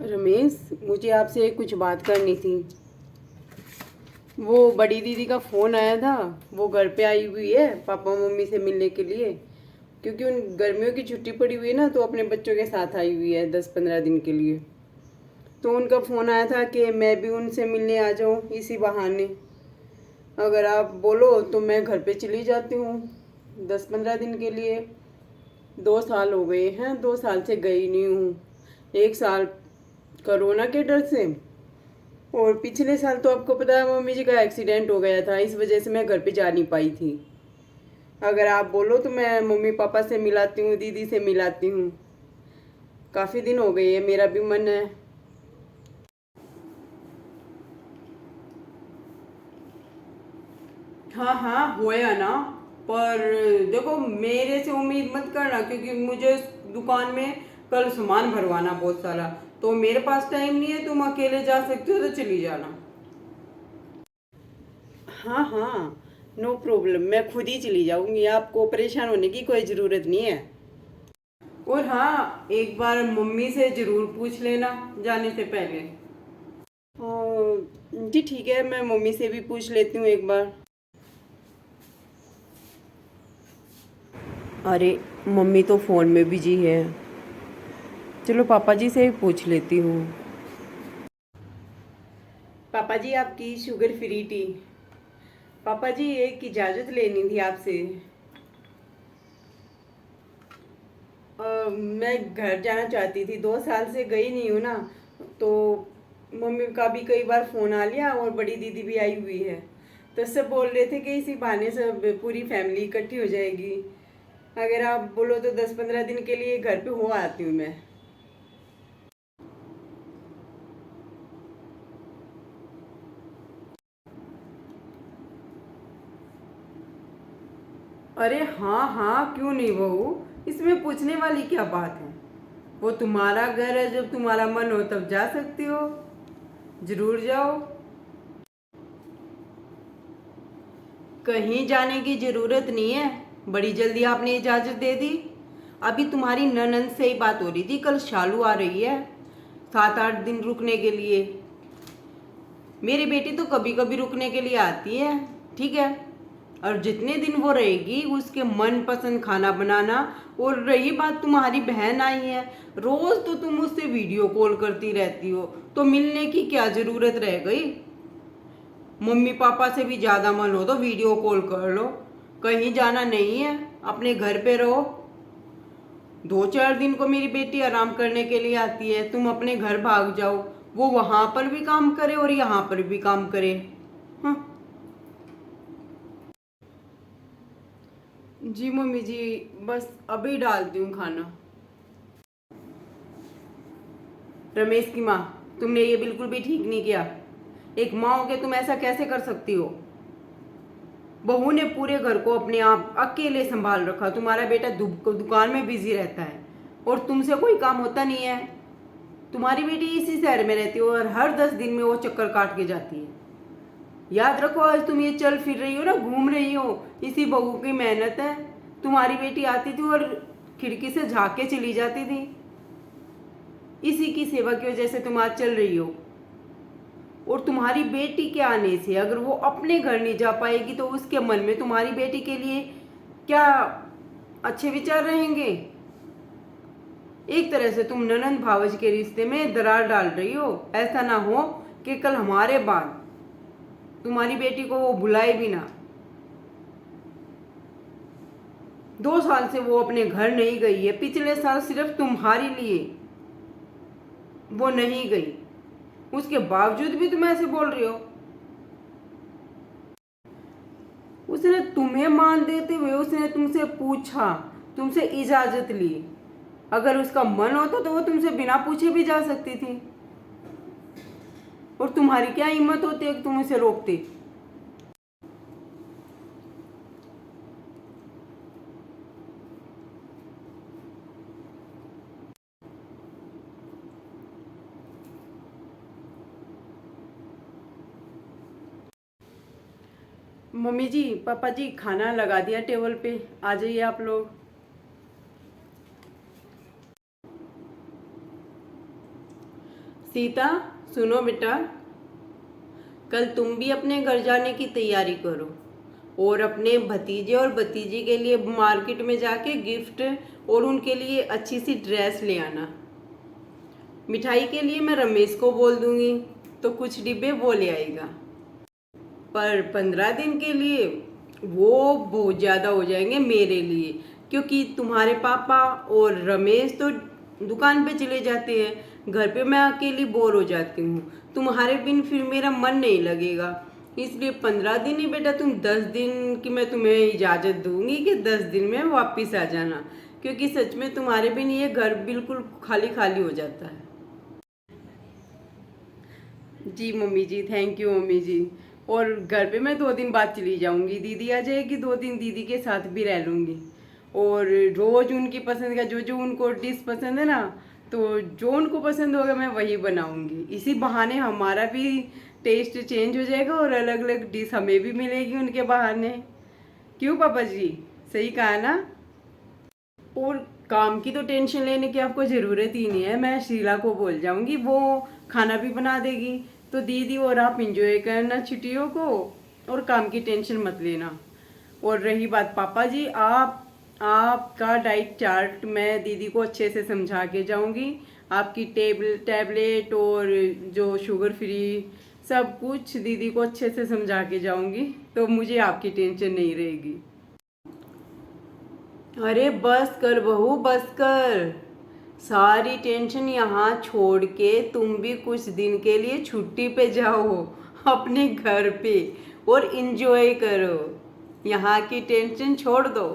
रमेश, मुझे आपसे कुछ बात करनी थी। वो बड़ी दीदी का फ़ोन आया था। वो घर पे आई हुई है पापा मम्मी से मिलने के लिए, क्योंकि उन गर्मियों की छुट्टी पड़ी हुई है ना, तो अपने बच्चों के साथ आई हुई है 10-15 दिन के लिए। तो उनका फ़ोन आया था कि मैं भी उनसे मिलने आ जाऊँ इसी बहाने। अगर आप बोलो तो मैं घर पे चली जाती हूँ 10-15 दिन के लिए। 2 साल हो गए हैं, 2 साल से गई नहीं हूँ। 1 साल कोरोना के डर से, और पिछले साल तो आपको पता है मम्मी जी का एक्सीडेंट हो गया था, इस वजह से मैं घर पे जा नहीं पाई थी। अगर आप बोलो तो मैं मम्मी पापा से मिलाती हूँ, दीदी से मिलाती हूँ। काफ़ी दिन हो गए है, मेरा भी मन है। हाँ हाँ होया ना, पर देखो मेरे से उम्मीद मत करना, क्योंकि मुझे दुकान में कल सामान भरवाना बहुत सारा, तो मेरे पास टाइम नहीं है। तुम अकेले जा सकते हो तो चली जाना। हाँ हाँ, नो प्रॉब्लम, मैं खुद ही चली जाऊंगी, आपको परेशान होने की कोई ज़रूरत नहीं है। और हाँ, एक बार मम्मी से ज़रूर पूछ लेना जाने से पहले। जी ठीक है, मैं मम्मी से भी पूछ लेती हूँ एक बार। अरे, मम्मी तो फ़ोन में बिजी है। चलो पापा जी से भी पूछ लेती हूँ। पापा जी, आपकी शुगर फ्री टी। पापा जी, एक इजाज़त लेनी थी आपसे। मैं घर जाना चाहती थी, 2 साल से गई नहीं हूँ ना, तो मम्मी का भी कई बार फ़ोन आ लिया, और बड़ी दीदी भी आई हुई है। तो सब बोल रहे थे कि इसी बहाने सब पूरी फैमिली इकट्ठी हो जाएगी। अगर आप बोलो तो 10-15 दिन के लिए घर पे हो आती हूँ मैं। अरे हाँ हाँ, क्यों नहीं बहू, इसमें पूछने वाली क्या बात है। वो तुम्हारा घर है, जब तुम्हारा मन हो तब जा सकती हो। जरूर जाओ। कहीं जाने की जरूरत नहीं है, बड़ी जल्दी आपने इजाजत दे दी। अभी तुम्हारी ननंद से ही बात हो रही थी, कल शालू आ रही है 7-8 दिन रुकने के लिए। मेरी बेटी तो कभी कभी रुकने के लिए आती है, ठीक है। और जितने दिन वो रहेगी उसके मन पसंद खाना बनाना। और रही बात, तुम्हारी बहन आई है, रोज तो तुम उससे वीडियो कॉल करती रहती हो, तो मिलने की क्या जरूरत रह गई। मम्मी पापा से भी ज़्यादा मन हो तो वीडियो कॉल कर लो। कहीं जाना नहीं है, अपने घर पे रहो। 2-4 दिन को मेरी बेटी आराम करने के लिए आती है, तुम अपने घर भाग जाओ। वो वहां पर भी काम करे और यहाँ पर भी काम करे। हाँ। जी मम्मी जी, बस अभी डालती हूँ खाना। रमेश की माँ, तुमने ये बिल्कुल भी ठीक नहीं किया। एक माँ हो के तुम ऐसा कैसे कर सकती हो। बहू ने पूरे घर को अपने आप अकेले संभाल रखा, तुम्हारा बेटा दुकान में बिजी रहता है, और तुमसे कोई काम होता नहीं है। तुम्हारी बेटी इसी शहर में रहती है, और हर 10 दिन में वो चक्कर काट के जाती है। याद रखो, आज तुम ये चल फिर रही हो ना, घूम रही हो, इसी बहू की मेहनत है। तुम्हारी बेटी आती थी और खिड़की से झाँक के चली जाती थी। इसी की सेवा की वजह से तुम आज चल रही हो। और तुम्हारी बेटी के आने से अगर वो अपने घर नहीं जा पाएगी, तो उसके मन में तुम्हारी बेटी के लिए क्या अच्छे विचार रहेंगे। एक तरह से तुम ननंद भावज के रिश्ते में दरार डाल रही हो। ऐसा ना हो कि कल हमारे बाद तुम्हारी बेटी को वो बुलाए भी ना। 2 साल से वो अपने घर नहीं गई है, पिछले साल सिर्फ तुम्हारे लिए वो नहीं गई, उसके बावजूद भी तुम ऐसे बोल रही हो। उसने तुम्हें मान देते हुए उसने तुमसे पूछा, तुमसे इजाजत ली। अगर उसका मन होता तो वो तुमसे बिना पूछे भी जा सकती थी, और तुम्हारी क्या हिम्मत होती है कि तुम उसे रोकते। मम्मी जी, पापा जी, खाना लगा दिया टेबल पे, आ जाइए आप लोग। सीता, सुनो बेटा, कल तुम भी अपने घर जाने की तैयारी करो और अपने भतीजे और भतीजी के लिए मार्केट में जाके गिफ्ट और उनके लिए अच्छी सी ड्रेस ले आना। मिठाई के लिए मैं रमेश को बोल दूंगी तो कुछ डिब्बे वो ले आएगा, पर 15 दिन के लिए वो बहुत ज़्यादा हो जाएंगे मेरे लिए, क्योंकि तुम्हारे पापा और रमेश तो दुकान पे चले जाते हैं, घर पे मैं अकेली बोर हो जाती हूँ, तुम्हारे बिन फिर मेरा मन नहीं लगेगा। इसलिए 15 दिन ही बेटा, तुम 10 दिन की मैं तुम्हें इजाज़त दूंगी कि 10 दिन में वापस आ जाना, क्योंकि सच में तुम्हारे बिन ये घर बिल्कुल खाली खाली हो जाता है। जी mummy ji, thank you mummy ji. और घर पे मैं 2 दिन बाद चली जाऊंगी, दीदी आ जाएगी, 2 दिन दीदी के साथ भी रह लूँगी। और रोज़ उनकी पसंद का जो जो उनको डिश पसंद है ना, तो जो उनको पसंद होगा मैं वही बनाऊंगी। इसी बहाने हमारा भी टेस्ट चेंज हो जाएगा और अलग अलग डिश हमें भी मिलेगी उनके बहाने। क्यों पापा जी, सही कहा ना? और काम की तो टेंशन लेने की आपको ज़रूरत ही नहीं है, मैं शीला को बोल जाऊंगी, वो खाना भी बना देगी, तो दीदी और आप इंजॉय करना छुट्टियों को और काम की टेंशन मत लेना। और रही बात पापा जी, आपका डाइट चार्ट मैं दीदी को अच्छे से समझा के जाऊंगी, आपकी टैबलेट और जो शुगर फ्री सब कुछ दीदी को अच्छे से समझा के जाऊंगी, तो मुझे आपकी टेंशन नहीं रहेगी। अरे बस कर बहू, बस कर, सारी टेंशन यहाँ छोड़ के तुम भी कुछ दिन के लिए छुट्टी पे जाओ अपने घर पे और इंजॉय करो, यहाँ की टेंशन छोड़ दो।